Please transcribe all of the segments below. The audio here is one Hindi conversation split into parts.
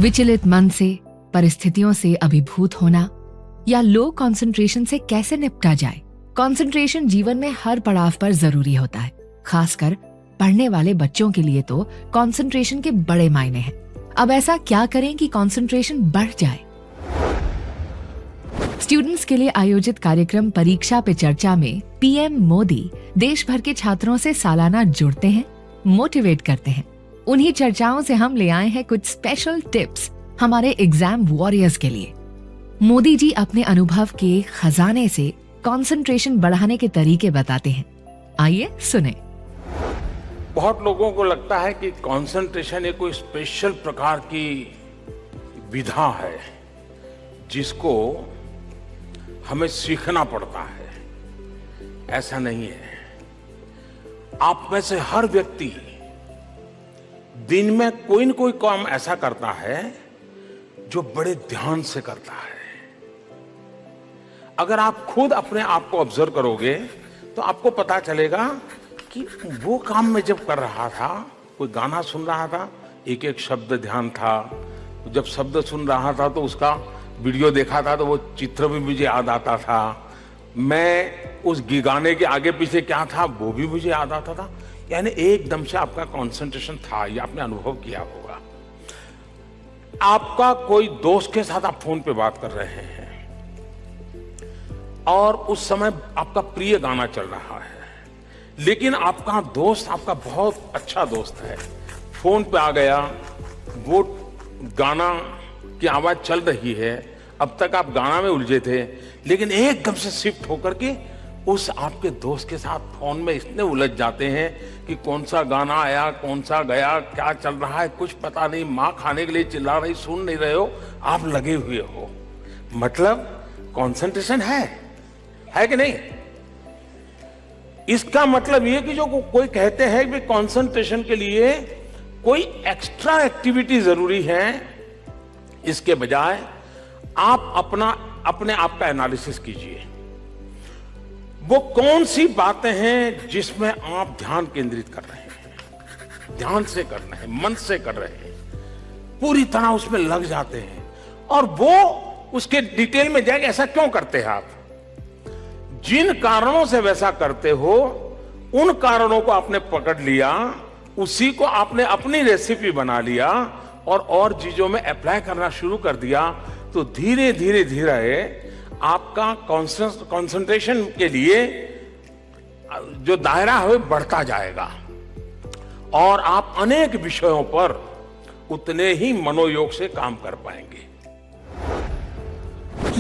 विचलित मन से, परिस्थितियों से अभिभूत होना या लो कंसंट्रेशन से कैसे निपटा जाए। कंसंट्रेशन जीवन में हर पड़ाव पर जरूरी होता है। खासकर पढ़ने वाले बच्चों के लिए तो कंसंट्रेशन के बड़े मायने हैं। अब ऐसा क्या करें कि कंसंट्रेशन बढ़ जाए। स्टूडेंट्स के लिए आयोजित कार्यक्रम परीक्षा पे चर्चा में पीएम मोदी देश भर के छात्रों से सालाना जुड़ते हैं, मोटिवेट करते हैं। उन्हीं चर्चाओं से हम ले आए हैं कुछ स्पेशल टिप्स हमारे एग्जाम वॉरियर्स के लिए। मोदी जी अपने अनुभव के खजाने से कंसंट्रेशन बढ़ाने के तरीके बताते हैं। आइए सुने। बहुत लोगों को लगता है कि कंसंट्रेशन एक कोई स्पेशल प्रकार की विधा है जिसको हमें सीखना पड़ता है। ऐसा नहीं है। आप में से हर व्यक्ति दिन में कोई न कोई काम ऐसा करता है जो बड़े ध्यान से करता है। अगर आप खुद अपने आप को ऑब्जर्व करोगे तो आपको पता चलेगा कि वो काम मैं जब कर रहा था, कोई गाना सुन रहा था, एक एक शब्द ध्यान था। जब शब्द सुन रहा था तो उसका वीडियो देखा था तो वो चित्र भी मुझे याद आता था। मैं उस गाने के आगे पीछे क्या था वो भी मुझे याद आता था। यानी एकदम से आपका कंसंट्रेशन था, ये आपने अनुभव किया होगा। आपका कोई दोस्त के साथ आप फोन पे बात कर रहे हैं और उस समय आपका प्रिय गाना चल रहा है, लेकिन आपका दोस्त आपका बहुत अच्छा दोस्त है, फोन पे आ गया, वो गाना की आवाज चल रही है, अब तक आप गाना में उलझे थे, लेकिन एकदम से शिफ्ट होकर के उस आपके दोस्त के साथ फोन में इतने उलझ जाते हैं कि कौन सा गाना आया, कौन सा गया, क्या चल रहा है कुछ पता नहीं। माँ खाने के लिए चिल्ला रही, सुन नहीं रहे हो, आप लगे हुए हो। मतलब कंसंट्रेशन है कि नहीं? इसका मतलब ये कि जो कोई कहते हैं कि कंसंट्रेशन के लिए कोई एक्स्ट्रा एक्टिविटी जरूरी है, इसके बजाय आप अपने आप का एनालिसिस कीजिए। वो कौन सी बातें हैं जिसमें आप ध्यान केंद्रित कर रहे हैं, ध्यान से कर रहे हैं, मन से कर रहे हैं, पूरी तरह उसमें लग जाते हैं, और वो उसके डिटेल में जाएंगे। ऐसा क्यों करते हैं आप? जिन कारणों से वैसा करते हो, उन कारणों को आपने पकड़ लिया, उसी को आपने अपनी रेसिपी बना लिया और चीजों में अप्लाई करना शुरू कर दिया, तो धीरे धीरे आपका कंसंट्रेशन के लिए जो दायरा है बढ़ता जाएगा और आप अनेक विषयों पर उतने ही मनोयोग से काम कर पाएंगे।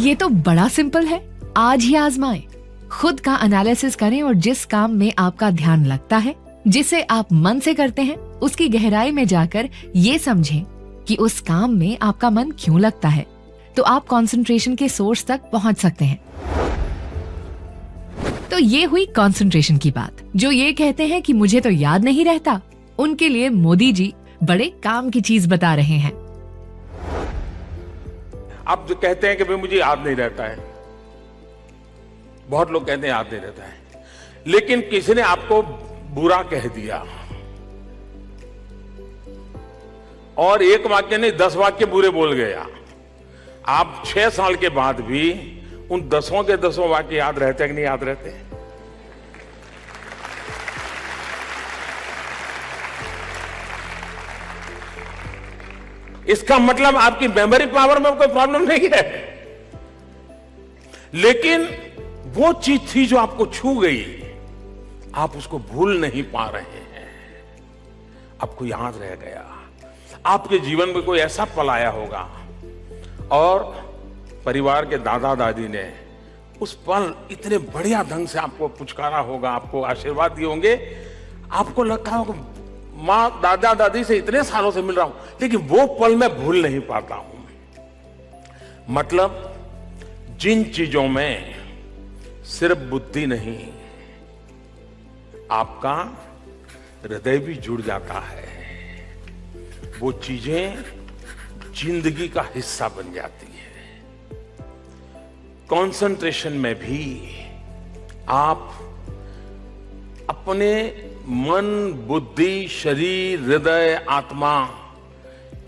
ये तो बड़ा सिंपल है। आज ही आजमाएं। खुद का एनालिसिस करें और जिस काम में आपका ध्यान लगता है, जिसे आप मन से करते हैं, उसकी गहराई में जाकर ये समझें कि उस काम में आपका मन क्यों लगता है, तो आप कंसंट्रेशन के सोर्स तक पहुंच सकते हैं। तो ये हुई कंसंट्रेशन की बात। जो ये कहते हैं कि मुझे तो याद नहीं रहता, उनके लिए मोदी जी बड़े काम की चीज बता रहे हैं। आप जो कहते हैं कि भाई मुझे याद नहीं रहता है, बहुत लोग कहते हैं याद नहीं रहता है, लेकिन किसी ने आपको बुरा कह दिया और एक वाक्य नहीं 10 वाक्य बुरे बोल गया, आप 6 साल के बाद भी उन 10 के 10 वाक्य याद रहते कि नहीं याद रहते? इसका मतलब आपकी मेमोरी पावर में कोई प्रॉब्लम नहीं है, लेकिन वो चीज थी जो आपको छू गई, आप उसको भूल नहीं पा रहे हैं, आपको याद रह गया। आपके जीवन में कोई ऐसा पल आया होगा और परिवार के दादा दादी ने उस पल इतने बढ़िया ढंग से आपको पुचकारा होगा, आपको आशीर्वाद दिए होंगे, आपको लगता होगा माँ दादा दादी से इतने सालों से मिल रहा हूं, लेकिन वो पल मैं भूल नहीं पाता हूं। मतलब जिन चीजों में सिर्फ बुद्धि नहीं, आपका हृदय भी जुड़ जाता है, वो चीजें जिंदगी का हिस्सा बन जाती है। कंसंट्रेशन में भी आप अपने मन, बुद्धि, शरीर, हृदय, आत्मा,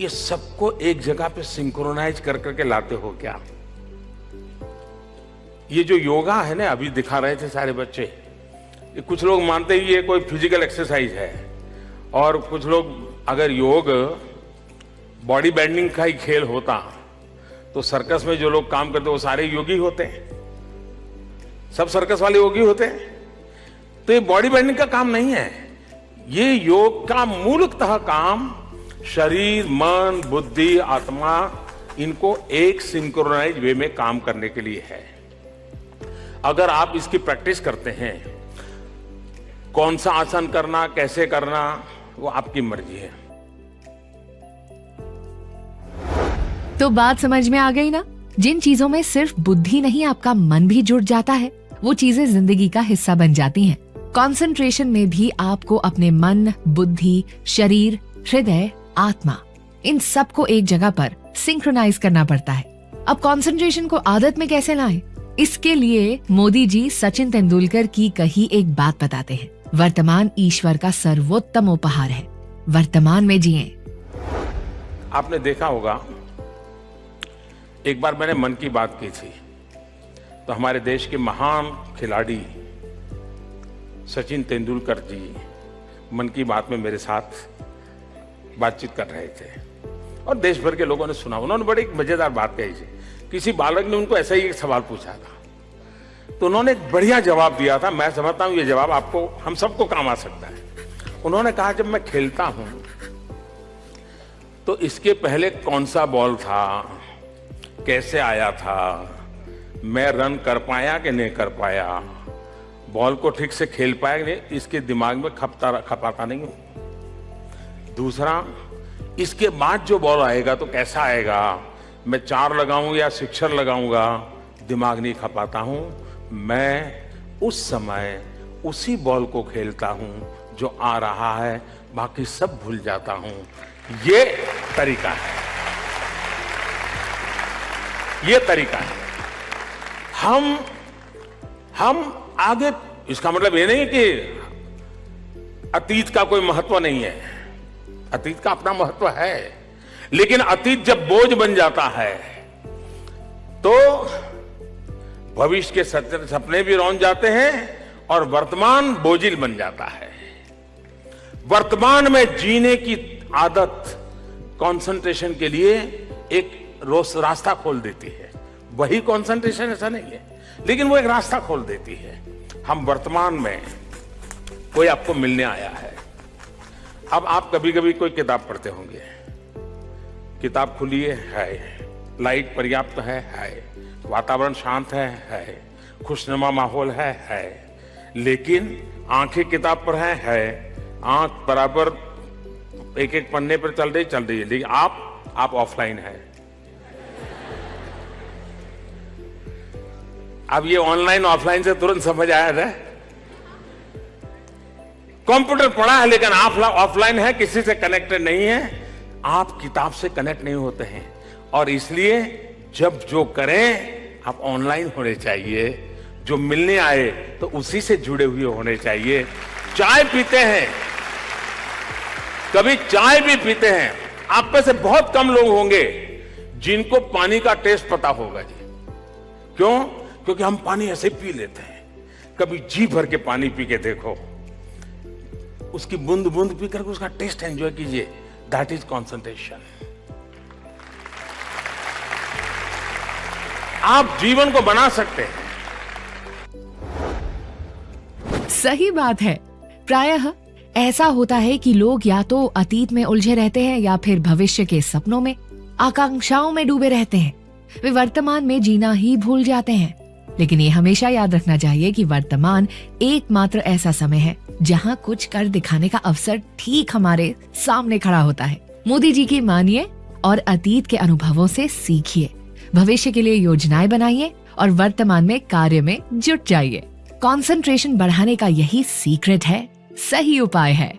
ये सबको एक जगह पे सिंक्रोनाइज कर करके लाते हो क्या? ये जो योगा है ना, अभी दिखा रहे थे सारे बच्चे, ये कुछ लोग मानते हैं ये कोई फिजिकल एक्सरसाइज है, और कुछ लोग अगर योग बॉडी बैंडिंग का ही खेल होता तो सर्कस में जो लोग काम करते वो सारे योगी होते हैं, सब सर्कस वाले योगी होते हैं। तो ये बॉडी बैंडिंग का काम नहीं है, ये योग का मूलतः काम शरीर, मन, बुद्धि, आत्मा, इनको एक सिंक्रोनाइज वे में काम करने के लिए है। अगर आप इसकी प्रैक्टिस करते हैं, कौन सा आसन करना, कैसे करना, वो आपकी मर्जी है। तो बात समझ में आ गई ना? जिन चीजों में सिर्फ बुद्धि नहीं आपका मन भी जुड़ जाता है, वो चीजें जिंदगी का हिस्सा बन जाती हैं। कंसंट्रेशन में भी आपको अपने मन, बुद्धि, शरीर, हृदय, आत्मा, इन सब को एक जगह पर सिंक्रोनाइज करना पड़ता है। अब कंसंट्रेशन को आदत में कैसे लाएं? इसके लिए मोदी जी सचिन तेंदुलकर की कही एक बात बताते हैं, वर्तमान ईश्वर का सर्वोत्तम उपहार है, वर्तमान में जिएं। आपने देखा होगा, एक बार मैंने मन की बात की थी, तो हमारे देश के महान खिलाड़ी सचिन तेंदुलकर जी मन की बात में मेरे साथ बातचीत कर रहे थे और देश भर के लोगों ने सुना। उन्होंने बड़ी एक मजेदार बात कही थी। किसी बालक ने उनको ऐसा ही एक सवाल पूछा था, तो उन्होंने एक बढ़िया जवाब दिया था। मैं समझता हूं ये जवाब आपको, हम सबको काम आ सकता है। उन्होंने कहा, जब मैं खेलता हूं तो इसके पहले कौन सा बॉल था, कैसे आया था, मैं रन कर पाया कि नहीं कर पाया, बॉल को ठीक से खेल पाया कि नहीं, इसके दिमाग में खपाता नहीं हूं। दूसरा, इसके बाद जो बॉल आएगा तो कैसा आएगा, मैं 4 लगाऊं या सिक्सर लगाऊंगा, दिमाग नहीं खपाता हूं। मैं उस समय उसी बॉल को खेलता हूं जो आ रहा है, बाकी सब भूल जाता हूं। ये तरीका है, ये तरीका है। हम आगे, इसका मतलब ये नहीं कि अतीत का कोई महत्व नहीं है, अतीत का अपना महत्व है, लेकिन अतीत जब बोझ बन जाता है तो भविष्य के सपने भी रौंद जाते हैं और वर्तमान बोझिल बन जाता है। वर्तमान में जीने की आदत कंसंट्रेशन के लिए एक रास्ता खोल देती है। वही कंसंट्रेशन ऐसा नहीं है, लेकिन वो एक रास्ता खोल देती है। हम वर्तमान में, कोई आपको मिलने आया है, अब आप कभी कभी कोई किताब पढ़ते होंगे, किताब खुली है, लाइट पर्याप्त है, वातावरण शांत है, खुशनुमा माहौल है, लेकिन आंखें किताब पर है, आंख बराबर एक एक पन्ने पर चल रही है, लेकिन आप ऑफलाइन है। अब ये ऑनलाइन ऑफलाइन से तुरंत समझ आया था। कंप्यूटर पढ़ा है लेकिन आप ऑफलाइन है, किसी से कनेक्टेड नहीं है, आप किताब से कनेक्ट नहीं होते हैं। और इसलिए जब जो करें आप ऑनलाइन होने चाहिए, जो मिलने आए तो उसी से जुड़े हुए होने चाहिए। चाय पीते हैं, कभी चाय भी पीते हैं, आप में से बहुत कम लोग होंगे जिनको पानी का टेस्ट पता होगा जी। क्यों? क्योंकि हम पानी ऐसे पी लेते हैं। कभी जी भर के पानी पी के देखो, उसकी बूंद बूंद पी करके उसका टेस्ट एंजॉय कीजिए। That is concentration. आप जीवन को बना सकते हैं। सही बात है। प्रायः ऐसा होता है कि लोग या तो अतीत में उलझे रहते हैं या फिर भविष्य के सपनों में, आकांक्षाओं में डूबे रहते हैं। वे वर्तमान में जीना ही भूल जाते हैं। लेकिन ये हमेशा याद रखना चाहिए कि वर्तमान एकमात्र ऐसा समय है जहाँ कुछ कर दिखाने का अवसर ठीक हमारे सामने खड़ा होता है। मोदी जी की मानिए और अतीत के अनुभवों से सीखिए, भविष्य के लिए योजनाएं बनाइए और वर्तमान में कार्य में जुट जाइए। कंसंट्रेशन बढ़ाने का यही सीक्रेट है, सही उपाय है।